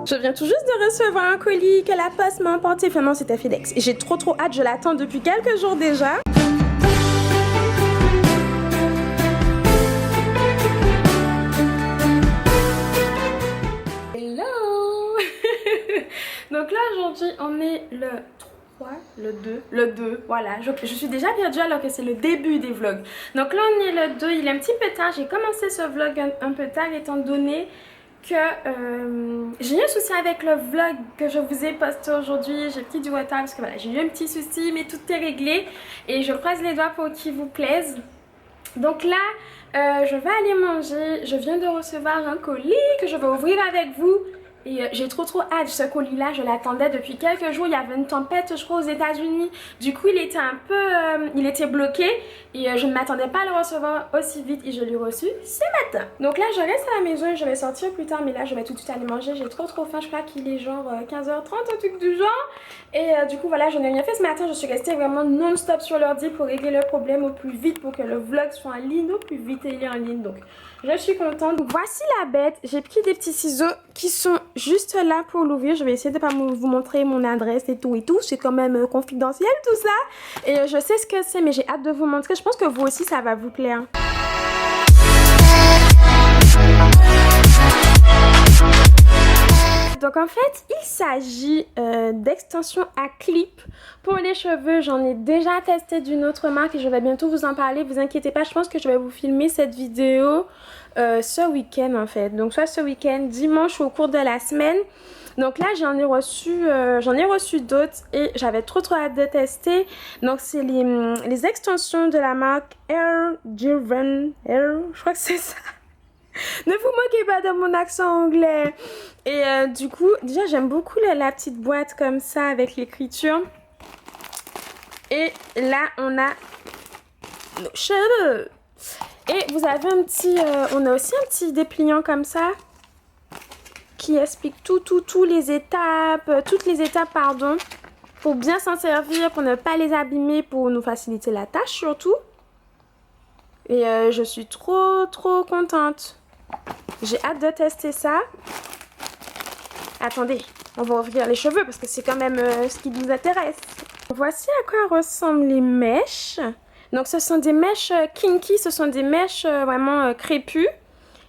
Je viens tout juste de recevoir un colis que la poste m'a emporté. Enfin non, c'était FedEx. J'ai trop hâte, je l'attends depuis quelques jours déjà. Hello. Donc là aujourd'hui on est le 3, le 2, voilà. Je suis déjà perdue alors que c'est le début des vlogs. Donc là on est le 2, il est un petit peu tard. J'ai commencé ce vlog un peu tard étant donné que j'ai eu un souci avec le vlog que je vous ai posté aujourd'hui. J'ai pris du retard parce que voilà, j'ai eu un petit souci mais tout est réglé et je croise les doigts pour qu'il vous plaise. Donc là je vais aller manger. Je viens de recevoir un colis que je vais ouvrir avec vous. Et j'ai trop hâte. Ce colis là je l'attendais depuis quelques jours. Il y avait une tempête je crois aux États-Unis. Du coup il était un peu il était bloqué. Et je ne m'attendais pas à le recevoir aussi vite. Et je l'ai reçu ce matin. Donc là je reste à la maison et je vais sortir plus tard. Mais là je vais tout de suite aller manger. J'ai trop faim. Je crois qu'il est genre 15h30 un truc du genre. Et du coup voilà, je n'ai rien fait ce matin. Je suis restée vraiment non-stop sur l'ordi pour régler le problème au plus vite. Pour que le vlog soit en ligne au plus vite. Et il est en ligne. Donc je suis contente. Donc voici la bête. J'ai pris des petits ciseaux qui sont juste là pour l'ouvrir. Je vais essayer de pas vous montrer mon adresse et tout. C'est quand même confidentiel tout ça. Et je sais ce que c'est mais j'ai hâte de vous montrer. Je pense que vous aussi ça va vous plaire. Donc en fait il s'agit d'extensions à clip pour les cheveux. J'en ai déjà testé d'une autre marque et je vais bientôt vous en parler. Vous inquiétez pas, je pense que je vais vous filmer cette vidéo ce week-end en fait. Donc soit ce week-end, dimanche ou au cours de la semaine. Donc là j'en ai reçu d'autres et j'avais trop hâte de tester. Donc c'est les extensions de la marque Air Driven Air, je crois que c'est ça. Ne vous moquez pas de mon accent anglais. Et du coup, déjà j'aime beaucoup la petite boîte comme ça avec l'écriture. Et là on a nos cheveux. Et vous avez un petit, on a aussi un petit dépliant comme ça qui explique toutes les étapes pardon, pour bien s'en servir, pour ne pas les abîmer, pour nous faciliter la tâche surtout. Et je suis trop contente. J'ai hâte de tester ça. Attendez, on va ouvrir les cheveux parce que c'est quand même ce qui nous intéresse. Voici à quoi ressemblent les mèches. Donc ce sont des mèches kinky, ce sont des mèches vraiment crépues.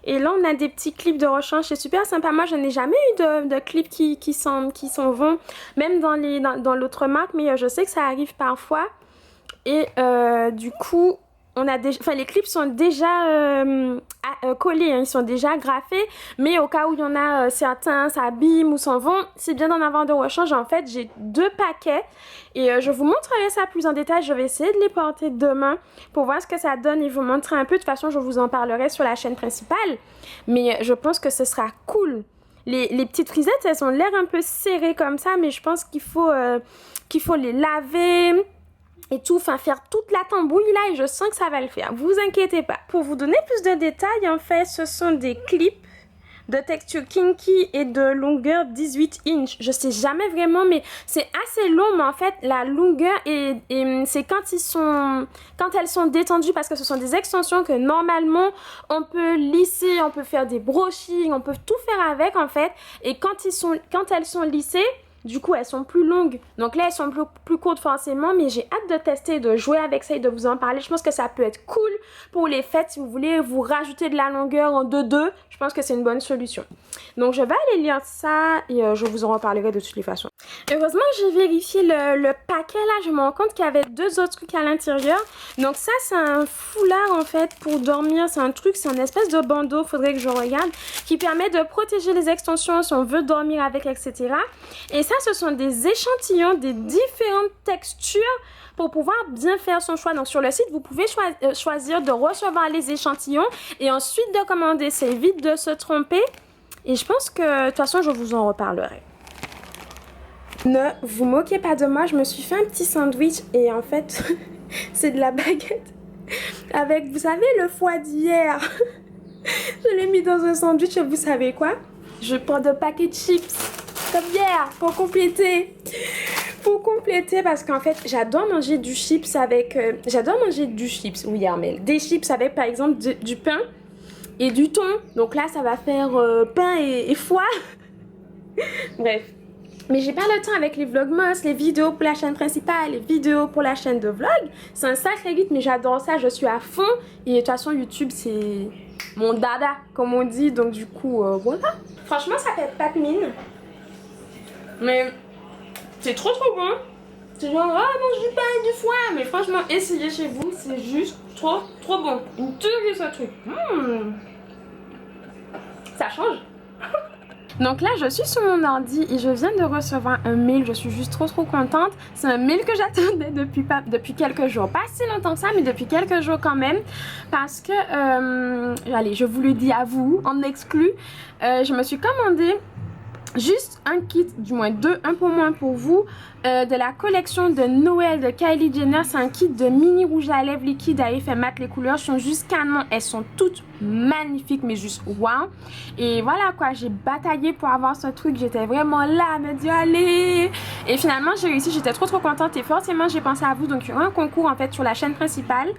Et là on a des petits clips de rechange, c'est super sympa. Moi je n'ai jamais eu de clips qui s'en vont, même dans l'autre marque, mais je sais que ça arrive parfois. Et du coup... les clips sont déjà collés, hein, ils sont déjà graffés, mais au cas où il y en a certains s'abîment ou s'en vont, c'est bien d'en avoir de rechange. En fait, j'ai 2 paquets et je vous montrerai ça plus en détail. Je vais essayer de les porter demain pour voir ce que ça donne et vous montrer un peu. De toute façon, je vous en parlerai sur la chaîne principale, mais je pense que ce sera cool. Les petites frisettes, elles ont l'air un peu serrées comme ça, mais je pense qu'il faut les laver et tout, enfin faire toute la tambouille là, et je sens que ça va le faire, vous inquiétez pas. Pour vous donner plus de détails, en fait ce sont des clips de texture kinky et de longueur 18 inches. Je sais jamais vraiment, mais c'est assez long, mais en fait la longueur et c'est quand elles sont détendues, parce que ce sont des extensions que normalement on peut lisser, on peut faire des brochings, on peut tout faire avec en fait, et quand elles sont lissées, du coup, elles sont plus longues. Donc là, elles sont plus courtes forcément. Mais j'ai hâte de tester, de jouer avec ça et de vous en parler. Je pense que ça peut être cool pour les fêtes. Si vous voulez vous rajouter de la longueur en 2-2, je pense que c'est une bonne solution. Donc je vais aller lire ça et je vous en reparlerai de toutes les façons. Heureusement, j'ai vérifié le paquet là. Je me rends compte qu'il y avait 2 autres trucs à l'intérieur. Donc ça, c'est un foulard en fait pour dormir. C'est un truc, c'est une espèce de bandeau, faudrait que je regarde, qui permet de protéger les extensions si on veut dormir avec, etc. Et ça, ce sont des échantillons des différentes textures pour pouvoir bien faire son choix. Donc sur le site, vous pouvez choisir de recevoir les échantillons et ensuite de commander. C'est vite de se tromper. Et je pense que de toute façon, je vous en reparlerai. Ne vous moquez pas de moi, je me suis fait un petit sandwich et en fait, c'est de la baguette avec, vous savez, le foie d'hier. Je l'ai mis dans un sandwich et vous savez quoi? Je prends 2 paquets de chips comme hier pour compléter. Parce qu'en fait j'adore manger du chips avec oui Armel, des chips avec par exemple du pain et du thon. Donc là ça va faire pain et foie Bref. Mais j'ai pas le temps avec les vlogmas, les vidéos pour la chaîne principale, les vidéos pour la chaîne de vlog. C'est un sacré rythme, mais j'adore ça, je suis à fond. Et de toute façon, YouTube, c'est mon dada, comme on dit. Donc du coup, voilà. Franchement, ça fait pas de mine. Mais c'est trop bon. C'est genre, ah non, je dis pas du foie. Mais franchement, essayez chez vous, c'est juste trop bon. Une tuerie ce truc. Ça change. Donc là, je suis sur mon ordi et je viens de recevoir un mail. Je suis juste trop contente. C'est un mail que j'attendais depuis quelques jours. Pas si longtemps que ça, mais depuis quelques jours quand même. Parce que, allez, je vous le dis à vous, en exclu. Je me suis commandé juste un kit, du moins deux, un pour moi, un pour vous, de la collection de Noël de Kylie Jenner. C'est un kit de mini rouge à lèvres liquide à effet mat. Les couleurs sont juste canon, elles sont toutes magnifiques, mais juste wow. Et voilà quoi, j'ai bataillé pour avoir ce truc, j'étais vraiment là à me dire allez. Et finalement j'ai réussi, j'étais trop contente et forcément j'ai pensé à vous. Donc il y aura un concours en fait sur la chaîne principale.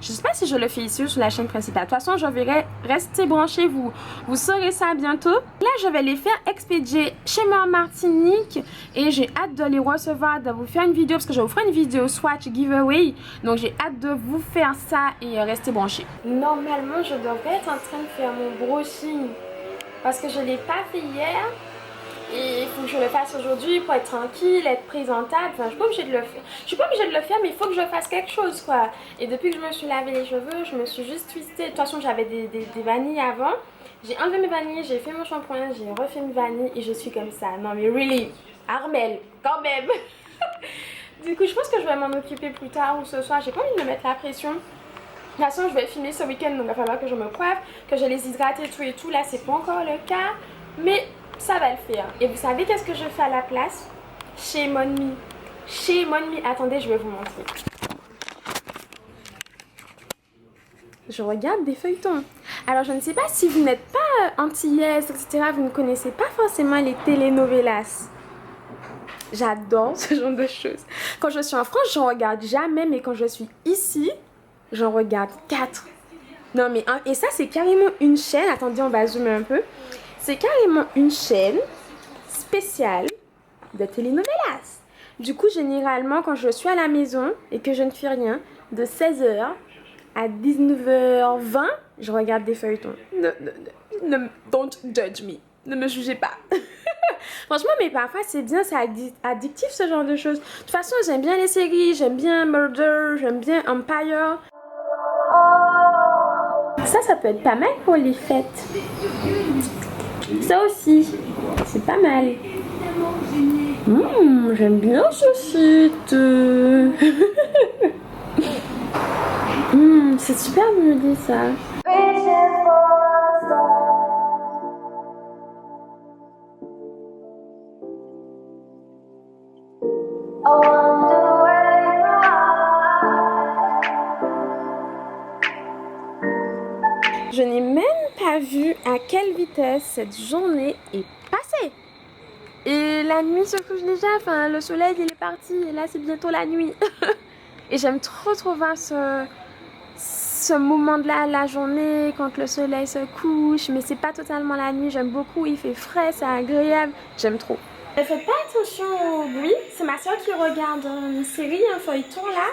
Je sais pas si je le fais ici sur la chaîne principale. De toute façon, je verrai. Restez branchés, vous saurez ça bientôt. Là, je vais les faire expédier chez moi en Martinique. Et j'ai hâte de les recevoir, de vous faire une vidéo. Parce que je vais vous faire une vidéo swatch giveaway. Donc, j'ai hâte de vous faire ça et restez branchés. Normalement, je devrais être en train de faire mon brushing. Parce que je ne l'ai pas fait hier. Et il faut que je le fasse aujourd'hui pour être tranquille, être présentable. Enfin, je suis pas obligée de le faire. Je suis pas obligée de le faire, mais il faut que je fasse quelque chose, quoi. Et depuis que je me suis lavé les cheveux, je me suis juste twistée. De toute façon, j'avais des vanilles avant. J'ai enlevé mes vanilles, j'ai fait mon shampoing, j'ai refait mes vanilles et je suis comme ça. Non, mais really, Armel, quand même. Du coup, je pense que je vais m'en occuper plus tard ou ce soir. J'ai pas envie de me mettre la pression. De toute façon, je vais filmer ce week-end, donc il va falloir que je me coiffe, que je les hydrate et tout. Là, c'est pas encore le cas. Mais ça va le faire. Et vous savez qu'est-ce que je fais à la place? Shame on me. Shame on me. Attendez, je vais vous montrer. Je regarde des feuilletons. Alors, je ne sais pas si vous n'êtes pas antillaise, etc. Vous ne connaissez pas forcément les telenovelas. J'adore ce genre de choses. Quand je suis en France, j'en regarde jamais. Mais quand je suis ici, j'en regarde 4. Non, mais... Et ça, c'est carrément une chaîne. Attendez, on va zoomer un peu. C'est carrément une chaîne spéciale de telenovelas. Du coup, généralement, quand je suis à la maison et que je ne fais rien, de 16h à 19h20, je regarde des feuilletons. Don't judge me. Ne me jugez pas. Franchement, mais parfois, c'est bien, c'est addictif ce genre de choses. De toute façon, j'aime bien les séries, j'aime bien Murder, j'aime bien Empire. Ça peut être pas mal pour les fêtes. Ça aussi, c'est pas mal. J'aime bien ce site. C'est super de me dire ça. Je n'ai même pas vu à quelle vitesse cette journée est passée. Et la nuit se couche déjà, enfin le soleil il est parti et là c'est bientôt la nuit. Et j'aime trop voir ce moment de la journée quand le soleil se couche, mais c'est pas totalement la nuit, j'aime beaucoup, il fait frais, c'est agréable, j'aime trop. Ne faites pas attention au bruit, c'est ma soeur qui regarde une série, un feuilleton là.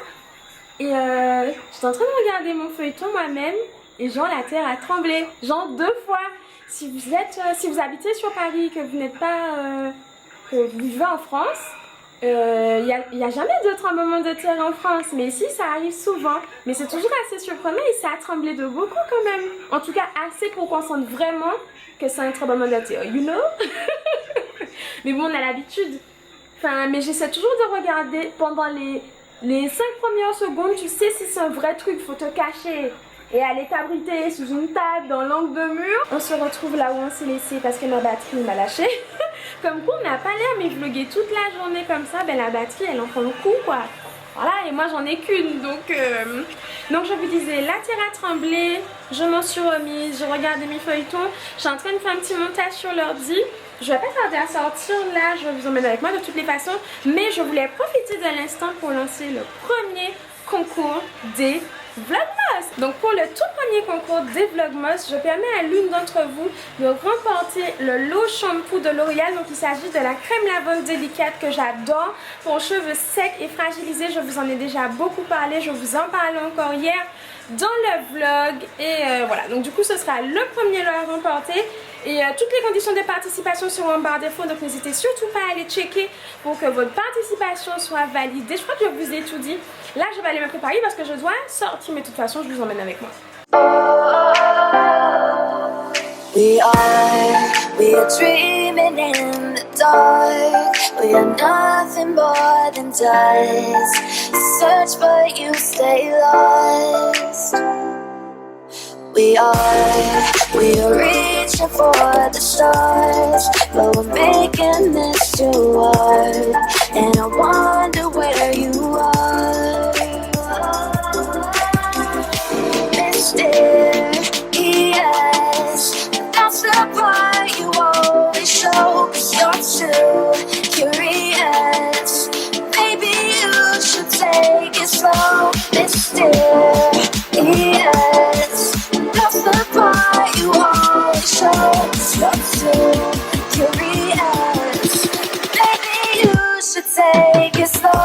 Et je suis en train de regarder mon feuilleton moi-même. Et genre la terre a tremblé, genre 2 fois. Si vous habitez sur Paris, que vous n'êtes pas, que vous vivez en France, y a jamais de tremblement de terre en France. Mais ici ça arrive souvent, mais c'est toujours assez surprenant et ça a tremblé de beaucoup quand même. En tout cas assez pour qu'on sente vraiment que c'est un tremblement de terre, you know. Mais bon, on a l'habitude. Enfin, mais j'essaie toujours de regarder pendant les 5 premières secondes, tu sais si c'est un vrai truc, faut te cacher. Et aller t'abriter sous une table dans l'angle de mur. On se retrouve là où on s'est laissé parce que ma batterie m'a lâché. Comme quoi on n'a pas l'air mais vlogger toute la journée comme ça, ben la batterie elle en prend le coup quoi. Voilà, et moi j'en ai qu'une donc je vous disais, la terre a tremblé, je m'en suis remise, j'ai regardé mes feuilletons, je suis en train de faire un petit montage sur l'ordi. Je vais pas tarder à sortir là, je vais vous emmèner avec moi de toutes les façons, mais je voulais profiter de l'instant pour lancer le premier concours des Vlogmas. Donc pour le tout premier concours des Vlogmas, je permets à l'une d'entre vous de remporter le lot shampoo de L'Oréal. Donc il s'agit de la crème lavande délicate que j'adore pour cheveux secs et fragilisés. Je vous en ai déjà beaucoup parlé, je vous en parlais encore hier dans le vlog et voilà, donc du coup ce sera le premier lot à remporter et toutes les conditions de participation seront en barre d'infos, donc n'hésitez surtout pas à aller checker pour que votre participation soit validée. Je crois que je vous ai tout dit. Là je vais aller me préparer parce que je dois sortir, mais de toute façon je vous emmène avec moi. We are dreaming in the dark. We are nothing more than dust. Search but you stay lost. We are reaching for the stars, but we're making this too hard. And I wonder where you are. Mysterious, that's the part you always show. 'Cause you're too curious. Maybe you should take it slow. Mysterious, that's the part you always show. 'Cause you're too curious. Maybe you should take it slow.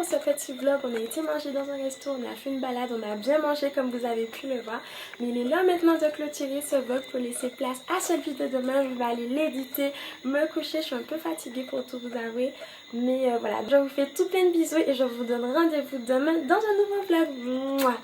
Ce petit vlog, on a été manger dans un resto, on a fait une balade, on a bien mangé comme vous avez pu le voir, mais il est l'heure maintenant de clôturer ce vlog pour laisser place à cette vidéo demain. Je vais aller l'éditer, me coucher, je suis un peu fatiguée pour tout vous avouer, mais voilà, je vous fais tout plein de bisous et je vous donne rendez-vous demain dans un nouveau vlog. Mouah.